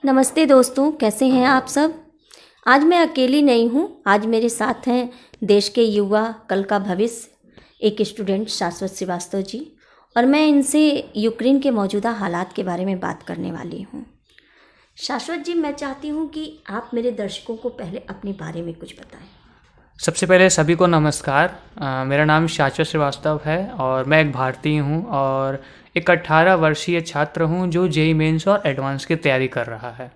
नमस्ते दोस्तों, कैसे हैं आप सब। आज मैं अकेली नहीं हूँ। आज मेरे साथ हैं देश के युवा, कल का भविष्य, एक स्टूडेंट शाश्वत श्रीवास्तव जी, और मैं इनसे यूक्रेन के मौजूदा हालात के बारे में बात करने वाली हूँ। शाश्वत जी, मैं चाहती हूँ कि आप मेरे दर्शकों को पहले अपने बारे में कुछ बताएं। सबसे पहले सभी को नमस्कार। मेरा नाम शाश्वत श्रीवास्तव है और मैं एक भारतीय हूँ और एक 18 वर्षीय छात्र हूँ जो जेईई मेंस और एडवांस की तैयारी कर रहा है।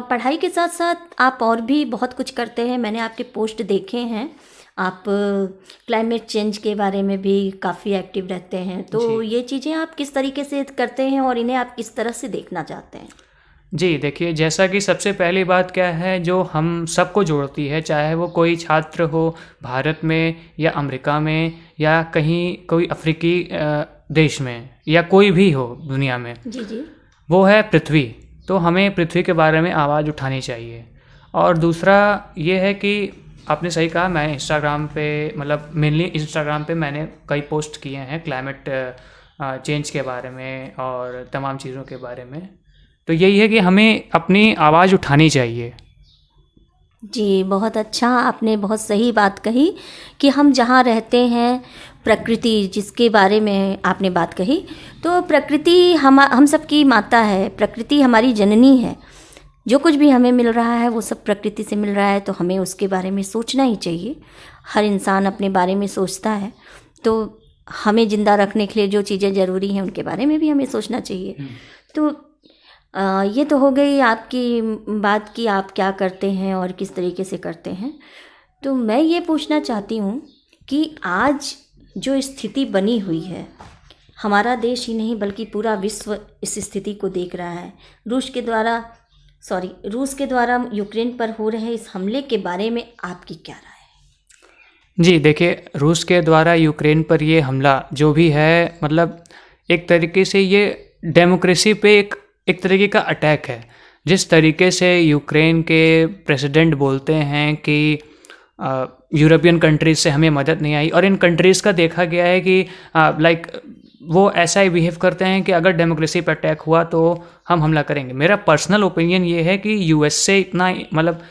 पढ़ाई के साथ साथ आप और भी बहुत कुछ करते हैं। मैंने आपके पोस्ट देखे हैं। आप क्लाइमेट चेंज के बारे में भी काफ़ी एक्टिव रहते हैं। तो ये चीज़ें आप किस तरीके से करते हैं और इन्हें आप किस तरह से देखना चाहते हैं? जी देखिए, जैसा कि सबसे पहली बात क्या है जो हम सबको जोड़ती है, चाहे वो कोई छात्र हो भारत में या अमेरिका में या कहीं कोई अफ्रीकी देश में या कोई भी हो दुनिया में, जी जी। वो है पृथ्वी। तो हमें पृथ्वी के बारे में आवाज़ उठानी चाहिए। और दूसरा ये है कि आपने सही कहा, मैं इंस्टाग्राम पे मतलब मेनली इंस्टाग्राम पे मैंने कई पोस्ट किए हैं क्लाइमेट चेंज के बारे में और तमाम चीज़ों के बारे में। तो यही है कि हमें अपनी आवाज़ उठानी चाहिए। जी, बहुत अच्छा, आपने बहुत सही बात कही कि हम जहाँ रहते हैं, प्रकृति जिसके बारे में आपने बात कही, तो प्रकृति हम सबकी माता है। प्रकृति हमारी जननी है। जो कुछ भी हमें मिल रहा है वो सब प्रकृति से मिल रहा है, तो हमें उसके बारे में सोचना ही चाहिए। हर इंसान अपने बारे में सोचता है, तो हमें ज़िंदा रखने के लिए जो चीज़ें ज़रूरी हैं उनके बारे में भी हमें सोचना चाहिए। तो ये तो हो गई आपकी बात कि आप क्या करते हैं और किस तरीके से करते हैं। तो मैं ये पूछना चाहती हूँ कि आज जो स्थिति बनी हुई है, हमारा देश ही नहीं बल्कि पूरा विश्व इस स्थिति को देख रहा है। रूस के द्वारा यूक्रेन पर हो रहे इस हमले के बारे में आपकी क्या राय है? जी देखिए, रूस के द्वारा यूक्रेन पर ये हमला जो भी है, मतलब एक तरीके से ये डेमोक्रेसी पे एक तरीके का अटैक है। जिस तरीके से यूक्रेन के प्रेसिडेंट बोलते हैं कि यूरोपियन कंट्रीज़ से हमें मदद नहीं आई, और इन कंट्रीज़ का देखा गया है कि लाइक वो ऐसा ही बिहेव करते हैं कि अगर डेमोक्रेसी पर अटैक हुआ तो हम हमला करेंगे। मेरा पर्सनल ओपिनियन ये है कि यूएसए इतना मतलब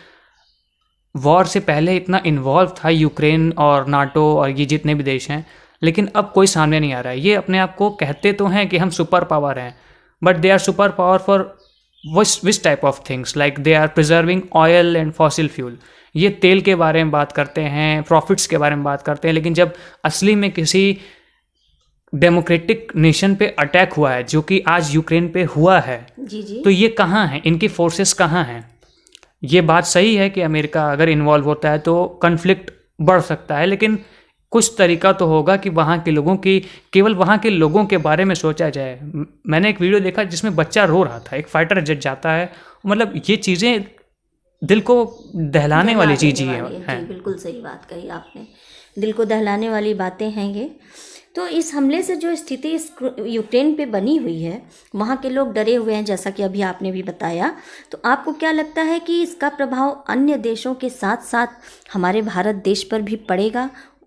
वॉर से पहले इतना इन्वॉल्व था यूक्रेन और नाटो और ये जितने भी देश हैं, लेकिन अब कोई सामने नहीं आ रहा है। ये अपने आप को कहते तो हैं कि हम सुपर पावर हैं, but they are super power for which type of things, like they are preserving oil and fossil fuel. ये तेल के बारे में बात करते हैं, प्रॉफिट्स के बारे में बात करते हैं, लेकिन जब असली में किसी डेमोक्रेटिक नेशन पे अटैक हुआ है, जो कि आज यूक्रेन पे हुआ है, जी जी। तो ये कहाँ हैं, इनकी फोर्सेस कहाँ हैं? ये बात सही है कि अमेरिका अगर इन्वॉल्व होता है तो कन्फ्लिक्ट बढ़ सकता है, लेकिन कुछ तरीका तो होगा कि वहाँ के लोगों की, केवल वहाँ के लोगों के बारे में सोचा जाए। मैंने एक वीडियो देखा जिसमें बच्चा रो रहा था, एक फाइटर जेट जाता है, मतलब ये चीज़ें दिल को दहलाने वाली चीज़ हैं। जी, बिल्कुल सही बात कही आपने, दिल को दहलाने वाली बातें हैं ये। तो इस हमले से जो स्थिति इस यूक्रेन पे बनी हुई है, वहाँ के लोग डरे हुए हैं, जैसा कि अभी आपने भी बताया। तो आपको क्या लगता है कि इसका प्रभाव अन्य देशों के साथ साथ हमारे भारत देश पर भी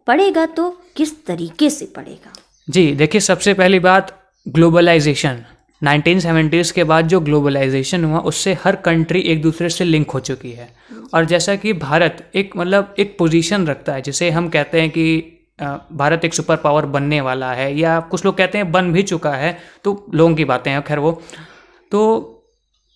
पड़ेगा तो किस तरीके से पड़ेगा? जी देखिए, सबसे पहली बात ग्लोबलाइजेशन। 1970s के बाद जो ग्लोबलाइजेशन हुआ उससे हर कंट्री एक दूसरे से लिंक हो चुकी है। और जैसा कि भारत एक पोजीशन रखता है, जिसे हम कहते हैं कि भारत एक सुपर पावर बनने वाला है, या कुछ लोग कहते हैं बन भी चुका है, तो लोगों की बातें हैं, खैर वो। तो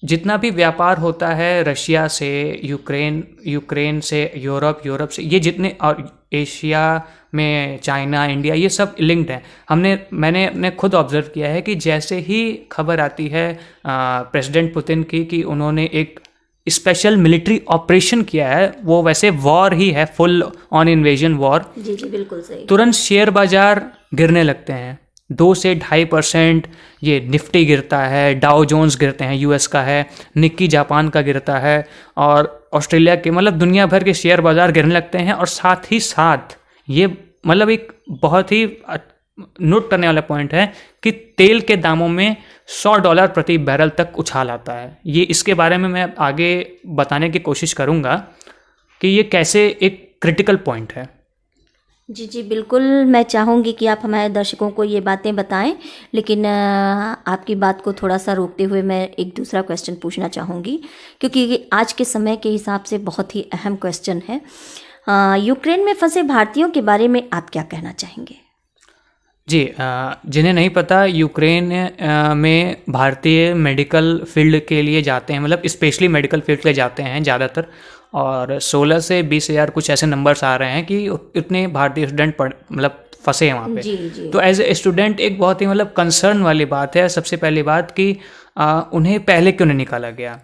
जितना भी व्यापार होता है रशिया से यूक्रेन से यूरोप से, ये जितने, और एशिया में चाइना, इंडिया, ये सब लिंक्ड हैं। मैंने खुद ऑब्जर्व किया है कि जैसे ही खबर आती है प्रेसिडेंट पुतिन की कि उन्होंने एक स्पेशल मिलिट्री ऑपरेशन किया है, वो वैसे वॉर ही है, फुल ऑन इन्वेजन वॉर। जी जी, बिल्कुल सही। तुरंत शेयर बाजार गिरने लगते हैं, 2 से 2.5%। ये निफ्टी गिरता है, डाउ जोन्स गिरते हैं, यूएस का है, निक्की जापान का गिरता है, और ऑस्ट्रेलिया के, मतलब दुनिया भर के शेयर बाजार गिरने लगते हैं। और साथ ही साथ ये मतलब एक बहुत ही नोट करने वाला पॉइंट है कि तेल के दामों में $100 प्रति बैरल तक उछाल आता है। ये इसके बारे में मैं आगे बताने की कोशिश करूँगा कि ये कैसे एक क्रिटिकल पॉइंट है। जी जी बिल्कुल, मैं चाहूँगी कि आप हमारे दर्शकों को ये बातें बताएं, लेकिन आपकी बात को थोड़ा सा रोकते हुए मैं एक दूसरा क्वेश्चन पूछना चाहूँगी, क्योंकि ये आज के समय के हिसाब से बहुत ही अहम क्वेश्चन है। यूक्रेन में फंसे भारतीयों के बारे में आप क्या कहना चाहेंगे? जी, जिन्हें नहीं पता, यूक्रेन में भारतीय मेडिकल फील्ड के लिए जाते हैं, मतलब स्पेशली मेडिकल फील्ड के लिए जाते हैं ज़्यादातर, और 16 से 20 हज़ार कुछ ऐसे नंबर्स आ रहे हैं कि उतने भारतीय स्टूडेंट मतलब फंसे हैं वहाँ पे। जी जी। तो एज ए स्टूडेंट एक बहुत ही मतलब कंसर्न वाली बात है सबसे पहली बात कि उन्हें पहले क्यों नहीं निकाला गया।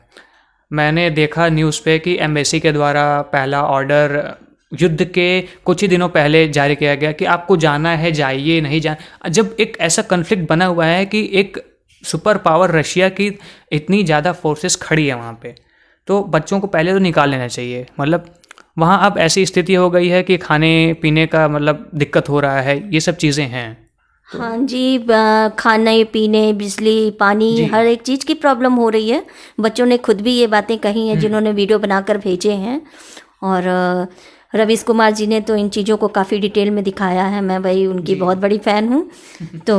मैंने देखा न्यूज़ पे कि एम्बेसी के द्वारा पहला ऑर्डर युद्ध के कुछ ही दिनों पहले जारी किया गया कि आपको जाना है जाइए, नहीं जाना। जब एक ऐसा कन्फ्लिक्ट बना हुआ है कि एक सुपर पावर रशिया की इतनी ज़्यादा फोर्सेस खड़ी है वहाँ पे, तो बच्चों को पहले तो निकाल लेना चाहिए। मतलब वहाँ अब ऐसी स्थिति हो गई है कि खाने पीने का मतलब दिक्कत हो रहा है, ये सब चीज़ें हैं। हाँ जी, खाने पीने, बिजली, पानी, हर एक चीज़ की प्रॉब्लम हो रही है। बच्चों ने खुद भी ये बातें कही हैं जिन्होंने वीडियो बनाकर भेजे हैं, और रवीश कुमार जी ने तो इन चीज़ों को काफ़ी डिटेल में दिखाया है। मैं भाई उनकी बहुत बड़ी फ़ैन हूँ। तो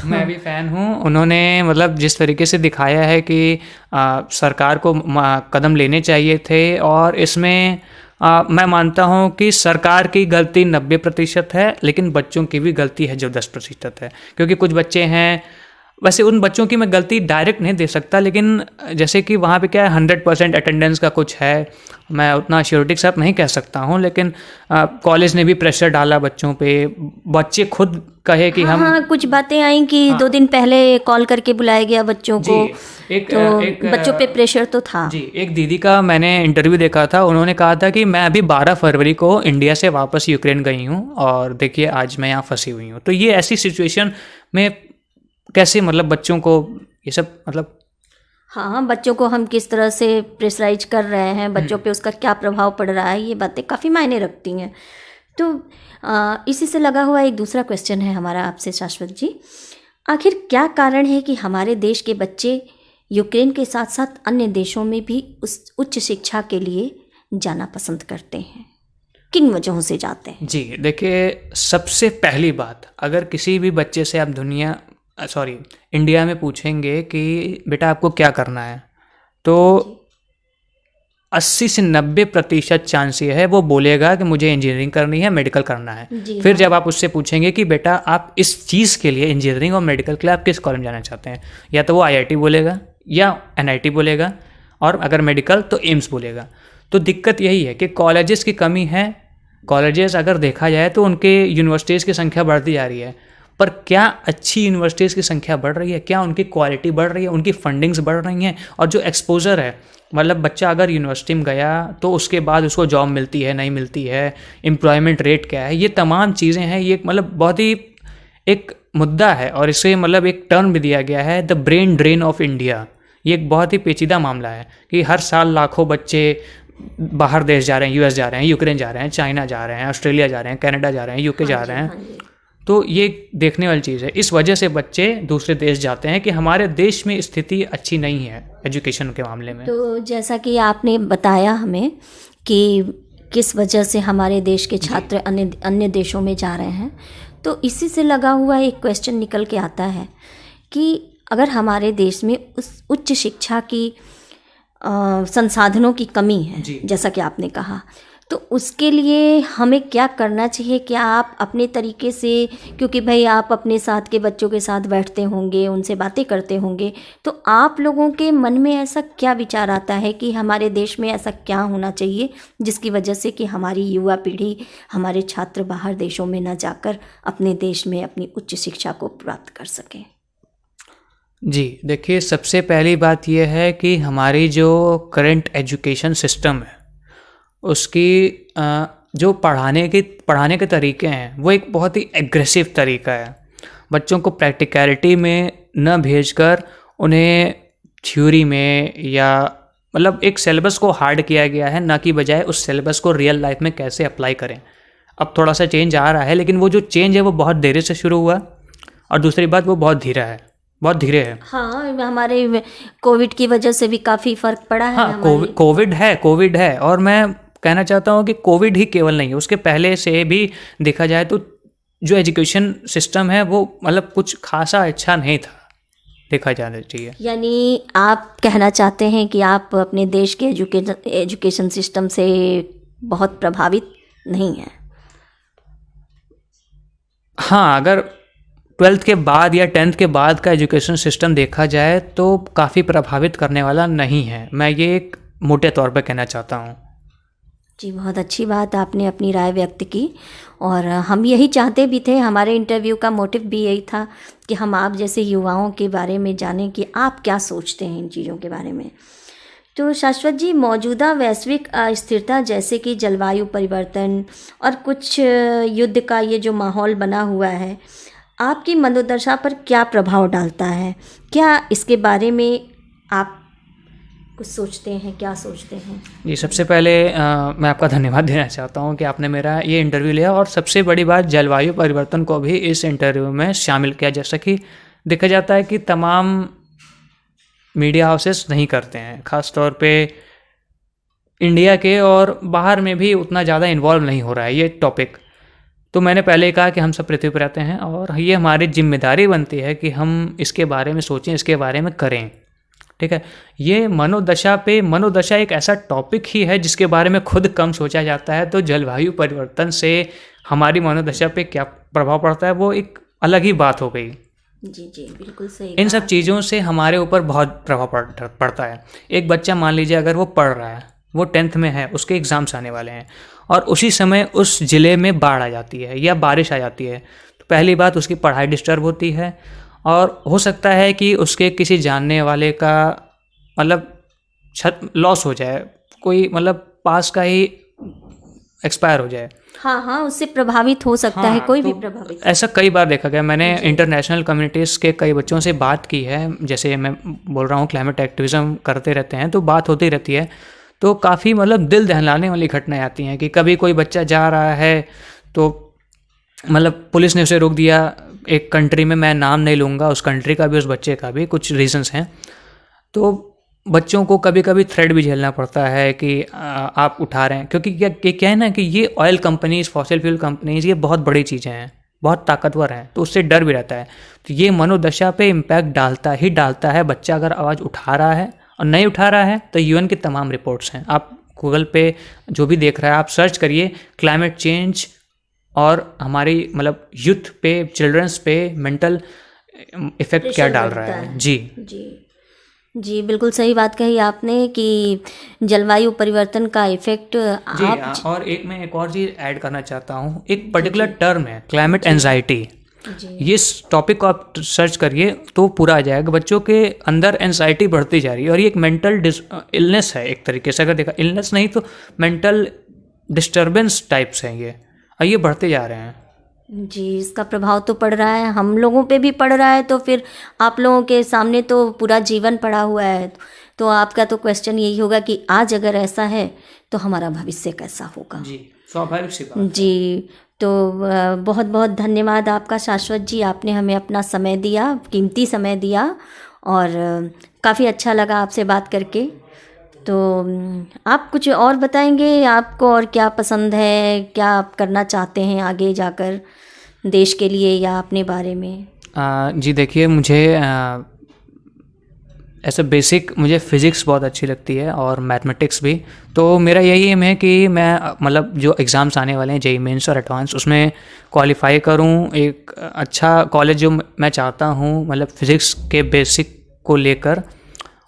मैं भी फ़ैन हूँ। उन्होंने मतलब जिस तरीके से दिखाया है कि सरकार को कदम लेने चाहिए थे, और इसमें मैं मानता हूँ कि सरकार की गलती 90% है, लेकिन बच्चों की भी गलती है जो 10% है। क्योंकि कुछ बच्चे हैं, वैसे उन बच्चों की मैं गलती डायरेक्ट नहीं दे सकता, लेकिन जैसे कि वहाँ पे क्या है 100% अटेंडेंस का कुछ है, मैं उतना श्योरिटी के साथ नहीं कह सकता हूँ, लेकिन कॉलेज ने भी प्रेशर डाला बच्चों पे। बच्चे खुद कहे कि हाँ, कुछ बातें आई कि 2 दिन पहले कॉल करके बुलाया गया बच्चों को। एक बच्चों पे प्रेशर तो था। जी, एक दीदी का मैंने इंटरव्यू देखा था, उन्होंने कहा था कि मैं अभी 12 फरवरी को इंडिया से वापस यूक्रेन गई हूँ, और देखिए आज मैं यहाँ फंसी हुई हूँ। तो ये ऐसी सिचुएशन में कैसे मतलब बच्चों को ये सब मतलब हाँ, बच्चों को हम किस तरह से प्रेशराइज कर रहे हैं, बच्चों पे उसका क्या प्रभाव पड़ रहा है, ये बातें काफ़ी मायने रखती हैं। तो इसी से लगा हुआ एक दूसरा क्वेश्चन है हमारा आपसे शाश्वत जी। आखिर क्या कारण है कि हमारे देश के बच्चे यूक्रेन के साथ साथ अन्य देशों में भी उस उच्च शिक्षा के लिए जाना पसंद करते हैं? किन वजहों से जाते हैं? जी, देखिए सबसे पहली बात, अगर किसी भी बच्चे से आप इंडिया में पूछेंगे कि बेटा आपको क्या करना है, तो 80 से 90% चांस ये है वो बोलेगा कि मुझे इंजीनियरिंग करनी है, मेडिकल करना है। फिर जब आप उससे पूछेंगे कि बेटा आप इस चीज़ के लिए, इंजीनियरिंग और मेडिकल के लिए आप किस कॉलेज में जाना चाहते हैं, या तो वो IIT बोलेगा या NIT बोलेगा, और अगर मेडिकल तो एम्स बोलेगा। तो दिक्कत यही है कि कॉलेजेस की कमी है। कॉलेजेस अगर देखा जाए तो उनके यूनिवर्सिटीज़ की संख्या बढ़ती जा रही है, पर क्या अच्छी यूनिवर्सिटीज़ की संख्या बढ़ रही है, क्या उनकी क्वालिटी बढ़ रही है, उनकी फंडिंग्स बढ़ रही हैं, और जो एक्सपोजर है, मतलब बच्चा अगर यूनिवर्सिटी में गया तो उसके बाद उसको जॉब मिलती है नहीं मिलती है, एम्प्लॉयमेंट रेट क्या है, ये तमाम चीज़ें हैं। ये मतलब बहुत ही एक मुद्दा है, और इसे मतलब एक टर्म भी दिया गया है, the brain drain of India. ये एक बहुत ही पेचीदा मामला है कि हर साल लाखों बच्चे बाहर देश जा रहे हैं, US जा रहे हैं, यूक्रेन जा रहे हैं, चाइना जा रहे हैं, ऑस्ट्रेलिया जा रहे हैं, कनाडा जा रहे हैं, UK जा रहे हैं। तो ये देखने वाली चीज़ है। इस वजह से बच्चे दूसरे देश जाते हैं कि हमारे देश में स्थिति अच्छी नहीं है एजुकेशन के मामले में। तो जैसा कि आपने बताया हमें कि किस वजह से हमारे देश के छात्र अन्य देशों में जा रहे हैं, तो इसी से लगा हुआ एक क्वेश्चन निकल के आता है कि अगर हमारे देश में उस उच्च शिक्षा की संसाधनों की कमी है, जैसा कि आपने कहा, तो उसके लिए हमें क्या करना चाहिए? क्या आप अपने तरीके से, क्योंकि भाई आप अपने साथ के बच्चों के साथ बैठते होंगे, उनसे बातें करते होंगे, तो आप लोगों के मन में ऐसा क्या विचार आता है कि हमारे देश में ऐसा क्या होना चाहिए जिसकी वजह से कि हमारी युवा पीढ़ी, हमारे छात्र बाहर देशों में न जाकर अपने देश में अपनी उच्च शिक्षा को प्राप्त कर सकें? जी, देखिए सबसे पहली बात यह है कि हमारी जो करंट एजुकेशन सिस्टम है उसकी जो पढ़ाने के तरीके हैं वो एक बहुत ही एग्रेसिव तरीका है। बच्चों को प्रैक्टिकलिटी में न भेजकर उन्हें थ्योरी में, या मतलब एक सिलेबस को हार्ड किया गया है, ना कि बजाय उस सिलेबस को रियल लाइफ में कैसे अप्लाई करें। अब थोड़ा सा चेंज आ रहा है, लेकिन वो जो चेंज है वो बहुत देरी से शुरू हुआ, और दूसरी बात वो बहुत धीरे है। हाँ, हमारे कोविड की वजह से भी काफ़ी फ़र्क पड़ा है। हाँ, कोविड है, और मैं कहना चाहता हूँ कि कोविड ही केवल नहीं है, उसके पहले से भी देखा जाए तो जो एजुकेशन सिस्टम है वो मतलब कुछ खासा अच्छा नहीं था, देखा जाना चाहिए। यानी आप कहना चाहते हैं कि आप अपने देश के एजुकेशन सिस्टम से बहुत प्रभावित नहीं हैं? हाँ, अगर 12th के बाद या 10th के बाद का एजुकेशन सिस्टम देखा जाए तो काफ़ी प्रभावित करने वाला नहीं है, मैं ये एक मोटे तौर पे कहना चाहता हूँ। जी, बहुत अच्छी बात, आपने अपनी राय व्यक्त की और हम यही चाहते भी थे। हमारे इंटरव्यू का मोटिव भी यही था कि हम आप जैसे युवाओं के बारे में जानें कि आप क्या सोचते हैं इन चीज़ों के बारे में। तो शाश्वत जी, मौजूदा वैश्विक अस्थिरता जैसे कि जलवायु परिवर्तन और कुछ युद्ध का ये जो माहौल बना हुआ है, आपकी मनोदशा पर क्या प्रभाव डालता है? क्या इसके बारे में आप कुछ सोचते हैं, क्या सोचते हैं? जी, सबसे पहले मैं आपका धन्यवाद देना चाहता हूँ कि आपने मेरा ये इंटरव्यू लिया, और सबसे बड़ी बात जलवायु परिवर्तन को भी इस इंटरव्यू में शामिल किया। जैसा कि देखा जाता है कि तमाम मीडिया हाउसेस नहीं करते हैं, ख़ास तौर पे इंडिया के, और बाहर में भी उतना ज़्यादा इन्वॉल्व नहीं हो रहा है ये टॉपिक। तो मैंने पहले ही कहा कि हम सब पृथ्वी पर रहते हैं और ये हमारी जिम्मेदारी बनती है कि हम इसके बारे में सोचें, इसके बारे में करें, ठीक है। ये मनोदशा एक ऐसा टॉपिक ही है जिसके बारे में खुद कम सोचा जाता है। तो जलवायु परिवर्तन से हमारी मनोदशा पे क्या प्रभाव पड़ता है वो एक अलग ही बात हो गई। जी, बिल्कुल सही। इन सब चीज़ों से हमारे ऊपर बहुत प्रभाव पड़ता है। एक बच्चा मान लीजिए अगर वो पढ़ रहा है, वो 10th में है, उसके एग्ज़ाम्स आने वाले हैं और उसी समय उस ज़िले में बाढ़ आ जाती है या बारिश आ जाती है, तो पहली बात उसकी पढ़ाई डिस्टर्ब होती है और हो सकता है कि उसके किसी जानने वाले का मतलब लॉस हो जाए, कोई मतलब पास का ही एक्सपायर हो जाए। हाँ, उससे प्रभावित हो सकता है, कोई भी प्रभावित। ऐसा कई बार देखा गया, मैंने इंटरनेशनल कम्युनिटीज़ के कई बच्चों से बात की है, जैसे मैं बोल रहा हूँ क्लाइमेट एक्टिविज़म करते रहते हैं तो बात होती रहती है, तो काफ़ी मतलब दिल दहलाने वाली घटनाएं आती हैं कि कभी कोई बच्चा जा रहा है तो मतलब पुलिस ने उसे रोक दिया एक कंट्री में, मैं नाम नहीं लूँगा उस कंट्री का भी, उस बच्चे का भी, कुछ रीजंस हैं। तो बच्चों को कभी कभी थ्रेट भी झेलना पड़ता है कि आप उठा रहे हैं, क्योंकि क्या है ना कि ये oil companies, fossil fuel companies, ये बहुत बड़ी चीज़ें हैं, बहुत ताकतवर हैं, तो उससे डर भी रहता है। तो ये मनोदशा पे इम्पैक्ट डालता है। बच्चा अगर आवाज़ उठा रहा है और नहीं उठा रहा है तो यूएन की तमाम रिपोर्ट्स हैं, आप गूगल पे जो भी देख रहा है आप सर्च करिए क्लाइमेट चेंज और हमारी मतलब यूथ पे, चिल्ड्रंस पे मेंटल इफेक्ट क्या डाल रहा है। जी, बिल्कुल सही बात कही आपने कि जलवायु परिवर्तन का इफेक्ट आप। और मैं एक और चीज़ ऐड करना चाहता हूँ, एक पर्टिकुलर टर्म है क्लाइमेट एंजाइटी। ये टॉपिक को आप सर्च करिए तो पूरा आ जाएगा। बच्चों के अंदर एंजाइटी बढ़ती जा रही है और ये एक मेंटल इलनेस है एक तरीके से, अगर देखा इलनेस नहीं तो मेंटल डिस्टर्बेंस टाइप्स हैं ये, और ये बढ़ते जा रहे हैं। जी, इसका प्रभाव तो पड़ रहा है, हम लोगों पे भी पड़ रहा है, तो फिर आप लोगों के सामने तो पूरा जीवन पड़ा हुआ है, तो आपका तो क्वेश्चन यही होगा कि आज अगर ऐसा है तो हमारा भविष्य कैसा होगा। जी, स्वाभाविक सी बात। जी, तो बहुत बहुत धन्यवाद आपका शाश्वत जी, आपने हमें अपना समय दिया, कीमती समय दिया और काफ़ी अच्छा लगा आपसे बात करके। तो आप कुछ और बताएंगे, आपको और क्या पसंद है, क्या आप करना चाहते हैं आगे जाकर देश के लिए या अपने बारे में? जी देखिए, मुझे ऐसे बेसिक मुझे फ़िज़िक्स बहुत अच्छी लगती है और मैथमेटिक्स भी, तो मेरा यही एम है कि मैं मतलब जो एग्ज़ाम्स आने वाले हैं जेईई मेंस और एडवांस, उसमें क्वालिफाई करूं, एक अच्छा कॉलेज जो मैं चाहता हूं मतलब फ़िज़िक्स के बेसिक को लेकर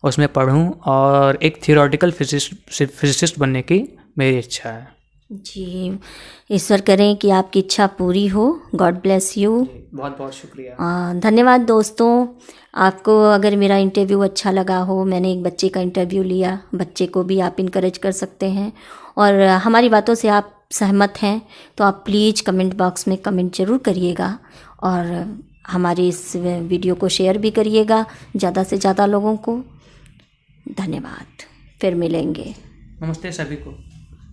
उसमें पढूं और एक थियोरेटिकल फिजिसिस्ट बनने की मेरी इच्छा है। जी, ईश्वर करें कि आपकी इच्छा पूरी हो। God bless you. बहुत बहुत शुक्रिया। धन्यवाद दोस्तों। आपको अगर मेरा इंटरव्यू अच्छा लगा हो, मैंने एक बच्चे का इंटरव्यू लिया, बच्चे को भी आप इनकरेज कर सकते हैं और हमारी बातों से आप सहमत हैं तो आप प्लीज़ कमेंट बॉक्स में कमेंट ज़रूर करिएगा और हमारी इस वीडियो को शेयर भी करिएगा ज़्यादा से ज़्यादा लोगों को। धन्यवाद, फिर मिलेंगे। नमस्ते सभी को।